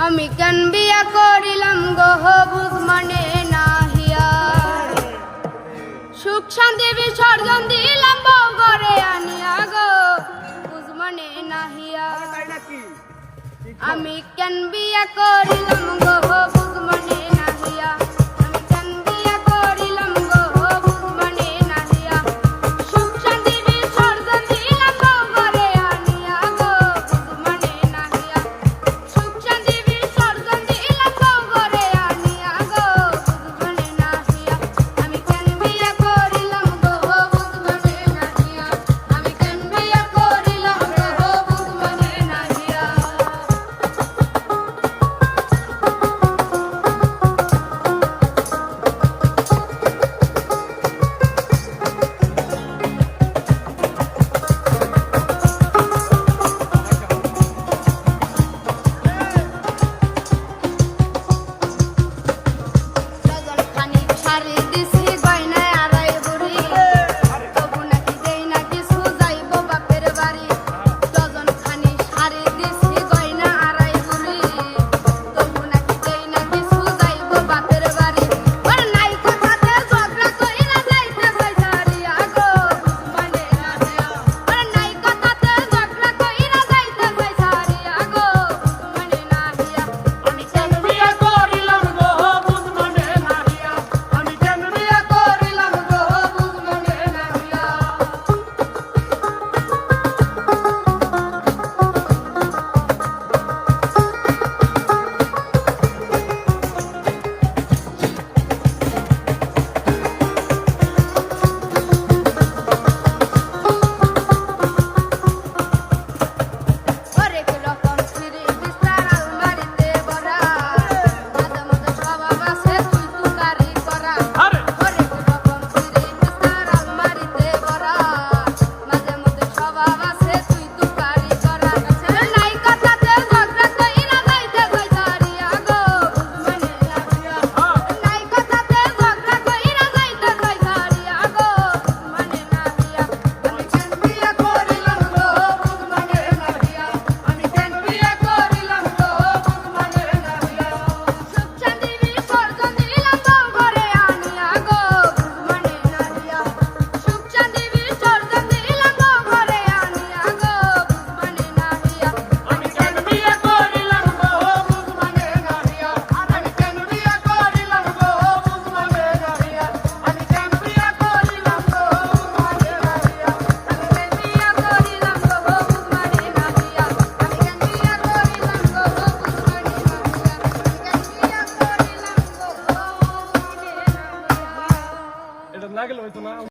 আমি কেন বিয়া করিলাম গো বুঝ মানে নাহিয়া সুখ শান্তি বিসর্জন দিলাম বউ ঘরে আনিয়া গো বুঝ মানে নাহিয়া আমি কেন বিয়া করিলাম গো বুঝ মানে নাহিয়া আমি কেন বিয়া করিলাম গো বুঝ মানে নাহিয়া সুখ শান্তি বিসর্জন দিলাম বউ ঘরে আনিয়া গো বুঝ মানে নাহিয়া সুখ শান্তি বিসর্জন দিলাম বউ ঘরে আনিয়া গো বুঝ মানে নাহিয়া আমি কেন বিয়া করিলাম গো বুঝ মানে নাহিয়া আমি কেন বিয়া করিলাম গো বুঝ মানে নাহিয়া খানি শাড়ি দিছি গয়নায় আড়াই বুড়ি তবু নাকি দেই না কিছু যাইব বাপের বাড়ি ডজন খানি শাড়ি দিছি গয়না আড়াই বুড়ি তবু নাকি দেই না কিছু যাইব বাপের বাড়ি ওর নাই কথাতে ঝগড়া কইরা যাইতে চাই সারিয়া গো মানে নাহিয়া ওর নাই কথাতে ঝগড়া কইরা যাইতে চাই সারিয়া গো মানে নাহিয়া আমি কেন বিয়া করিলাম গো বুঝ মানে নাহিয়া আমি কেন বিয়া করিলাম গো বুঝ মানে নাহিয়া হরেক রকম সিঁড়ি বিস্তার আলমারিতে ভরা মাঝে মাঝে স্বভাব আছে তুই তুকারি করা হরেক রকম সিঁড়ি বিস্তার আলমারিতে ভরা মাঝে মাঝে স্বভাব আছে তুই তুকারি করা নাই কথাতে ঝগড়া কইরা যাইতে কই সারিয়া গো বুঝ মানে নাহিয়া নাই কথাতে ঝগড়া কইরা যাইতে কই সারিয়া গো বুঝ মানে নাহিয়া আমি কেন বিয়া করিলাম গো বুঝ মানে নাহিয়া আমি কেন বিয়া করিলাম গো বুঝ মানে নাহিয়া সুখ শান্তি বিসর্জন দিলাম বউ ঘরে আনিয়া গো বুঝ মানে নাহিয়া সুখ শান্তি বিসর্জন দিলাম বউ ঘরে আনিয়া গো বুঝ মানে নাহিয়া আমি কেন বিয়া করিলাম গো বুঝ মানে নাহিয়া আমি কেন বিয়া করিলাম গো বুঝ মানে নাহিয়া আমি কেন বিয়া করিলাম গো বুঝ মানে নাহিয়া আমি কেন বিয়া করিলাম গো বুঝ মানে নাহিয়া আমি কেন বিয়া করিলাম গো বুঝ মানে নাহিয়া আমি কেন বিয়া করিলাম গো বুঝ মানে নাহিয়া এটা না গেলে হয়তো না।